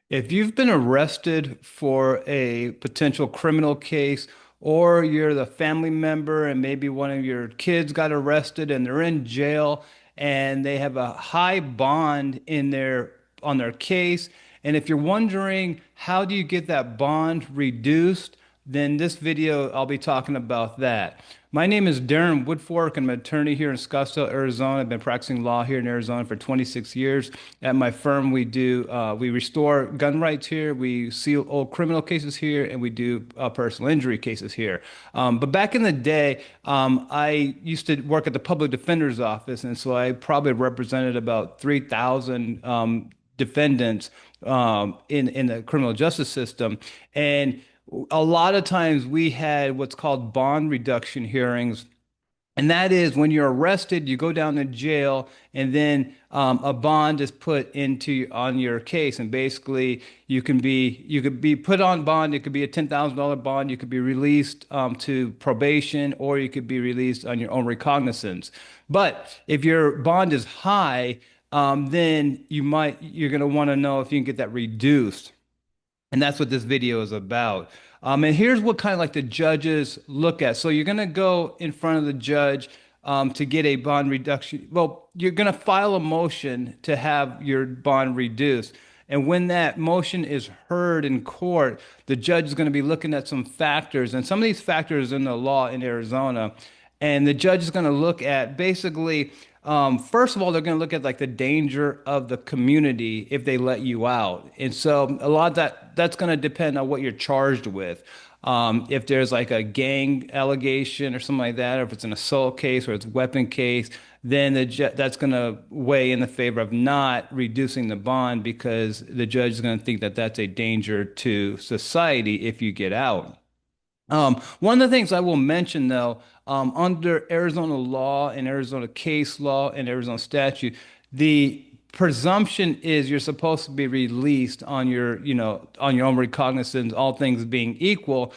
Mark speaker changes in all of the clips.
Speaker 1: If you've been arrested for a potential criminal case, or you're the family member and maybe one of your kids got arrested and they're in jail and they have a high bond in their on their case, and if you're wondering how do you get that bond reduced, then this video I'll be talking about that. My name is Derron Woodfork. I'm an attorney here in Scottsdale, Arizona. I've been practicing law here in Arizona for 26 years. At my firm, we restore gun rights here, we seal old criminal cases here, and we do personal injury cases here. But back in the day, I used to work at the public defender's office, and so I probably represented about 3,000 defendants in the criminal justice system. And a lot of times we had what's called bond reduction hearings. And that is when you're arrested, you go down to jail, and then a bond is put into on your case. And basically, you could be put on bond. It could be a $10,000 bond. You could be released to probation, or you could be released on your own recognizance. But if your bond is high, then you're going to want to know if you can get that reduced. And that's what this video is about. And here's what kind of like the judges look at. So you're going to go in front of the judge to get a bond reduction. Well, you're going to file a motion to have your bond reduced. And when that motion is heard in court, the judge is going to be looking at some factors. And some of these factors in the law in Arizona. And the judge is going to look at basically, first of all, they're going to look at like the danger of the community if they let you out. And so a lot of that's going to depend on what you're charged with. If there's like a gang allegation or something like that, or if it's an assault case or it's a weapon case, then that's going to weigh in the favor of not reducing the bond because the judge is going to think that that's a danger to society if you get out. One of the things I will mention though, under Arizona law and Arizona case law and Arizona statute, the presumption is you're supposed to be released on on your own recognizance, all things being equal,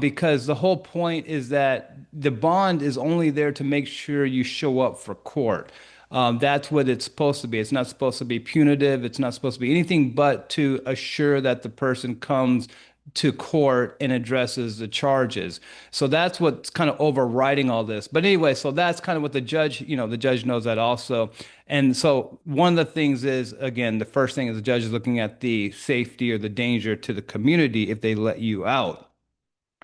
Speaker 1: because the whole point is that the bond is only there to make sure you show up for court. That's what it's supposed to be. It's not supposed to be punitive. It's not supposed to be anything but to assure that the person comes to court and addresses the charges. So that's what's kind of overriding all this. But anyway, so that's kind of what the judge knows that also. And so one of the things is, again, the first thing is the judge is looking at the safety or the danger to the community if they let you out.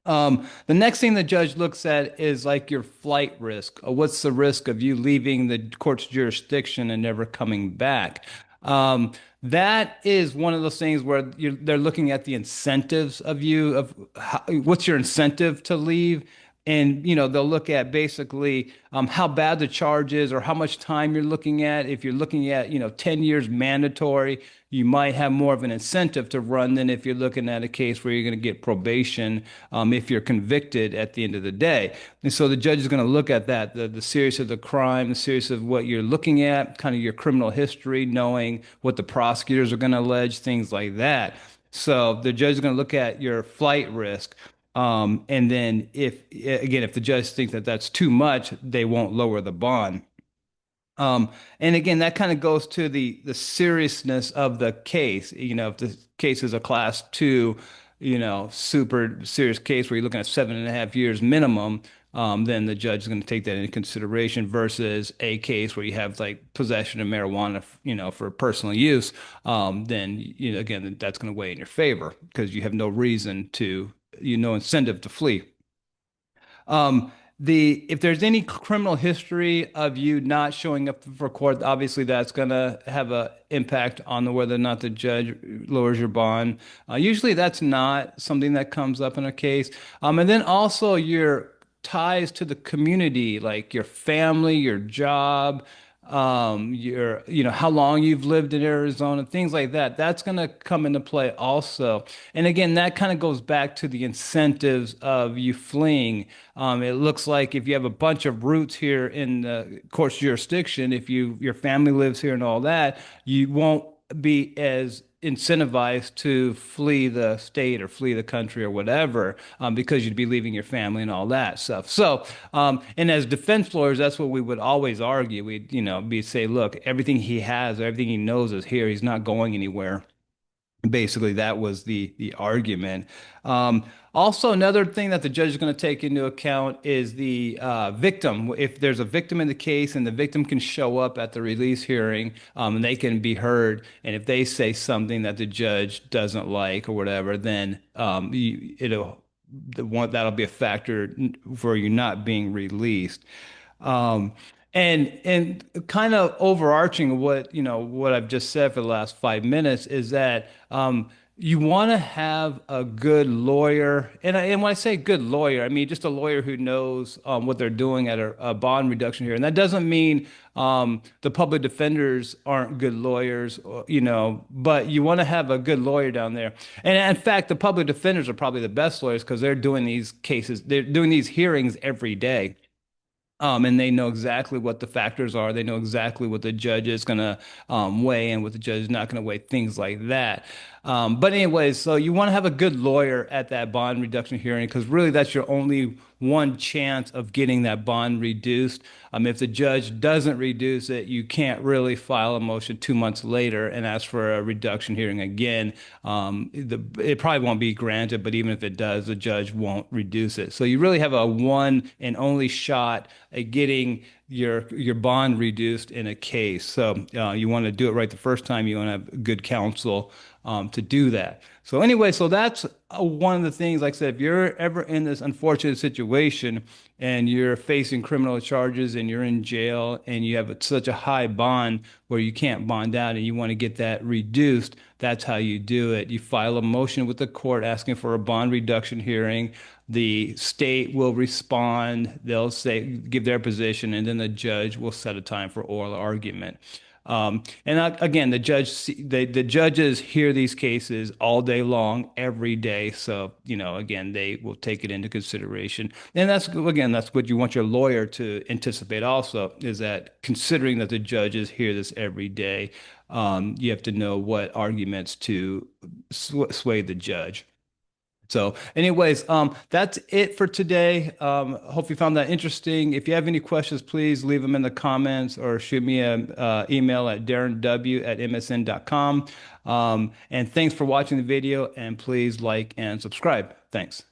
Speaker 1: The next thing the judge looks at is like your flight risk. What's the risk of you leaving the court's jurisdiction and never coming back? That is one of those things where they're looking at the incentives of you, of what's your incentive to leave. And, they'll look at basically how bad the charge is or how much time you're looking at. If you're looking at, 10 years mandatory, you might have more of an incentive to run than if you're looking at a case where you're going to get probation if you're convicted at the end of the day. And so the judge is going to look at that, the serious of the crime, the serious of what you're looking at, kind of your criminal history, knowing what the prosecutors are going to allege, things like that. So the judge is going to look at your flight risk. And then if the judge thinks that that's too much, they won't lower the bond. And again, that kind of goes to the seriousness of the case. If the case is a class two, super serious case where you're looking at 7.5 years minimum, then the judge is going to take that into consideration versus a case where you have like possession of marijuana, for personal use. Then, again, that's going to weigh in your favor because you have no reason to, no incentive to flee. Um, if there's any criminal history of you not showing up for court, obviously that's going to have an impact on whether or not the judge lowers your bond. Usually that's not something that comes up in a case. And then also your ties to the community, like your family, your job, how long you've lived in Arizona, things like that. That's going to come into play also. And again, that kind of goes back to the incentives of you fleeing. It looks like if you have a bunch of roots here in the court's jurisdiction, if your family lives here and all that, you won't be as incentivized to flee the state or flee the country or whatever, because you'd be leaving your family and all that stuff. So, and as defense lawyers, that's what we would always argue. We'd, be say, look, everything he has, everything he knows is here. He's not going anywhere. Basically, that was the argument. Um, Also, another thing that the judge is going to take into account is the victim. If there's a victim in the case and the victim can show up at the release hearing, and they can be heard, and if they say something that the judge doesn't like or whatever, then that'll be a factor for you not being released. Um, and kind of overarching what I've just said for the last 5 minutes is that you want to have a good lawyer, and when I say good lawyer, I mean just a lawyer who knows what they're doing at a bond reduction here, and that doesn't mean the public defenders aren't good lawyers, but you want to have a good lawyer down there. And in fact, the public defenders are probably the best lawyers because they're doing these hearings every day. And they know exactly what the factors are. They know exactly what the judge is going to weigh and what the judge is not going to weigh, things like that. But anyways, so you want to have a good lawyer at that bond reduction hearing because really that's your only one chance of getting that bond reduced. If the judge doesn't reduce it, you can't really file a motion 2 months later and ask for a reduction hearing again. It probably won't be granted, but even if it does, the judge won't reduce it. So you really have a one and only shot at getting your bond reduced in a case. So you want to do it right the first time. You want to have good counsel to do that. So anyway, so that's one of the things. Like I said, if you're ever in this unfortunate situation and you're facing criminal charges and you're in jail and you have such a high bond where you can't bond out and you want to get that reduced, that's how you do it. You file a motion with the court asking for a bond reduction hearing. The state will respond. They'll say, give their position, and then the judge will set a time for oral argument. Again, the judges hear these cases all day long, every day. So, again, they will take it into consideration. And that's what you want your lawyer to anticipate also, is that considering that the judges hear this every day, you have to know what arguments to sway the judge. So, anyways, that's it for today. Hope you found that interesting. If you have any questions, please leave them in the comments or shoot me an email at darrenw@msn.com. And thanks for watching the video, and please like and subscribe. Thanks.